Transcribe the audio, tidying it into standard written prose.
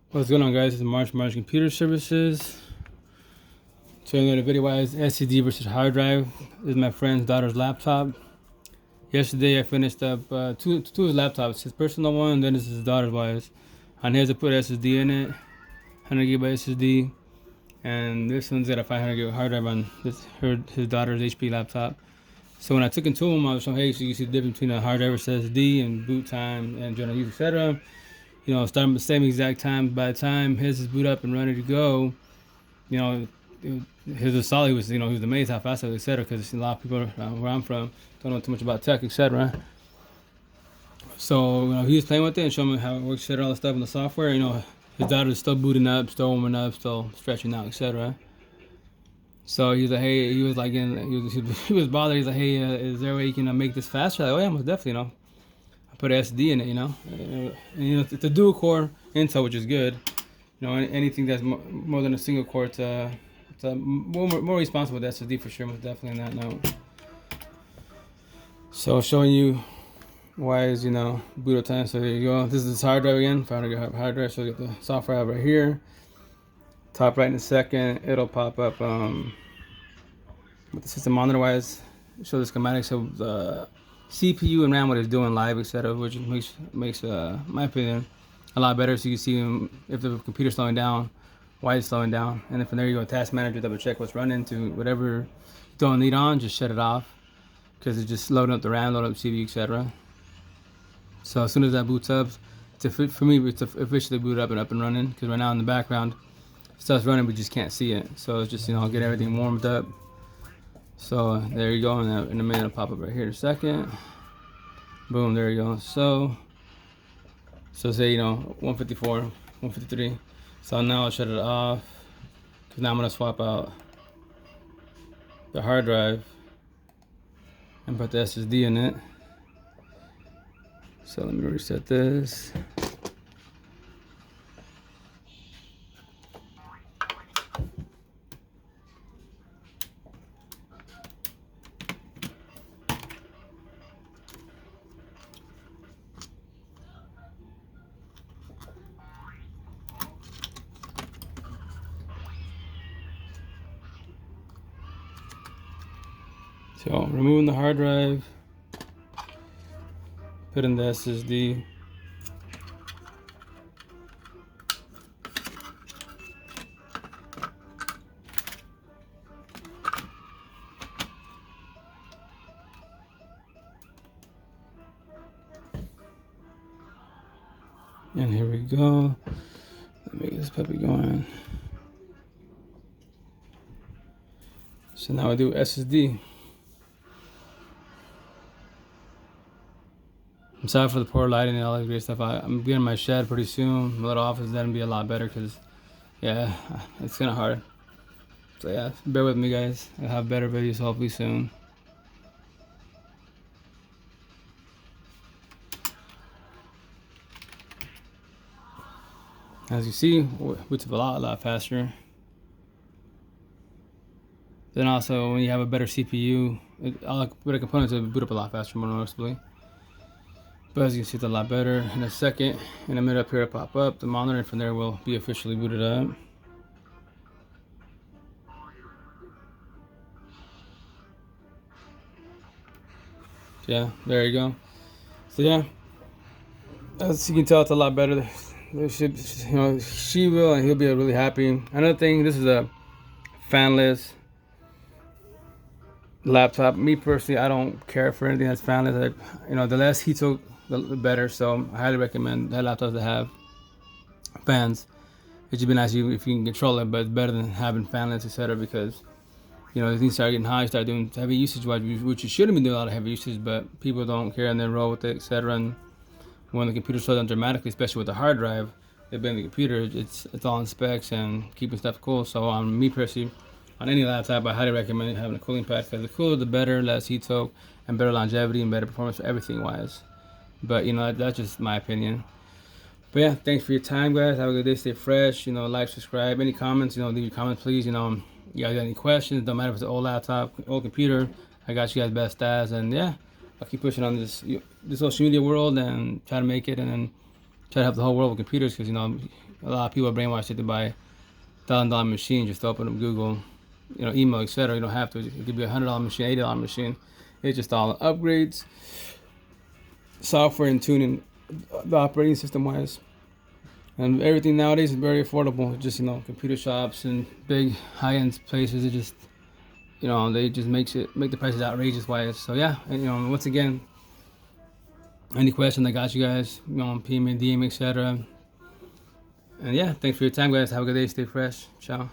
What's going on, guys? This is March Computer Services. So another video wise SSD versus hard drive. This is my friend's daughter's laptop. Yesterday I finished up two of his laptops, his personal one, and then this is his daughter's wise. On his I put SSD in it, 100 GB SSD, and this one's got a 500 GB hard drive on his daughter's HP laptop. So when I took into him, I was showing, hey, so you see the difference between a hard drive versus SSD and boot time and general use, etc. You know, starting at the same exact time. By the time his is boot up and ready to go, you know, his was solid. He was, he was amazed how fast it was, etc. Because a lot of people where I'm from don't know too much about tech, etc. So he was playing with it and showing me how it works, etc. All the stuff in the software. His daughter's still booting up, still warming up, still stretching out, etc. So he was like, hey, he was like, he was bothered. He's like, hey, is there a way you can make this faster? Like, oh yeah, most definitely. I put SD in it, and, it's a dual core Intel, which is good. Anything that's more than a single core, it's more responsible with SSD for sure, most definitely on that note. So showing you why is boot up time. So there you go. This is this hard drive again. Found a hard drive. So you get the software out right here. Top right in a second, it'll pop up with the system monitor wise. Show the schematics of the CPU and RAM, what it's doing live, etc., which makes my opinion a lot better. So you can see if the computer's slowing down, why it's slowing down, and then from there you go to task manager, double check what's running. To whatever you don't need on, just shut it off, because it's just loading up the RAM, loading up the CPU, etc. So as soon as that boots up, for me it's officially boot up and running, because right now in the background stuff's running, we just can't see it. So it's just get everything warmed up. So there you go, and in a minute it'll pop up right here in a second. Boom, there you go. So say 154, 153. So now I'll shut it off, because now I'm gonna swap out the hard drive and put the SSD in it. So let me reset this. So removing the hard drive, put in the SSD. And here we go. Let me get this puppy going. So now I do SSD. I'm sorry for the poor lighting and all that great stuff. I'm getting my shed pretty soon. My little office is gonna be a lot better, because yeah, it's kind of hard. So yeah, bear with me, guys. I'll have better videos hopefully soon. As you see, boots up a lot faster. Then also, when you have a better CPU, better components, will boot up a lot faster, more noticeably. But as you can see, it's a lot better. In a second, in a minute up here, it'll pop up the monitor, and from there will be officially booted up. Yeah, there you go. So yeah, as you can tell, it's a lot better. She will, and he'll be really happy. Another thing, this is a fanless laptop. Me personally, I don't care for anything that's fanless. The less heat soak, the better. So I highly recommend that laptops that have fans. It should be nice if you can control it, but it's better than having fanless, etc. Because things start getting high, start doing heavy usage, which you shouldn't be doing a lot of heavy usage, but people don't care and they roll with it, etc. And when the computer slows down dramatically, especially with the hard drive, they've been the computer, it's all in specs and keeping stuff cool. So on me personally, on any laptop, I highly recommend having a cooling pad, because the cooler the better, less heat soak, and better longevity and better performance for everything wise. But that's just my opinion. But yeah, thanks for your time, guys. Have a good day. Stay fresh. Like, subscribe. Any comments, leave your comments, please. You guys got any questions? Don't matter if it's an old laptop, old computer. I got you guys best as. And yeah, I'll keep pushing on this social media world and try to make it. And then try to help the whole world with computers, because you know a lot of people are brainwashed to buy $1,000 machine. Just open up Google, you know, email, etc. You don't have to. It could be $100 machine, $80 machine. It's just all upgrades, software and tuning, the operating system wise, and everything nowadays is very affordable. Just, you know, computer shops and big high-end places. It just, you know, they just make the prices outrageous wise. So yeah, and, you know, once again, any question, I got you guys. You know, PM and DM, etc. And yeah, thanks for your time, guys. Have a good day. Stay fresh. Ciao.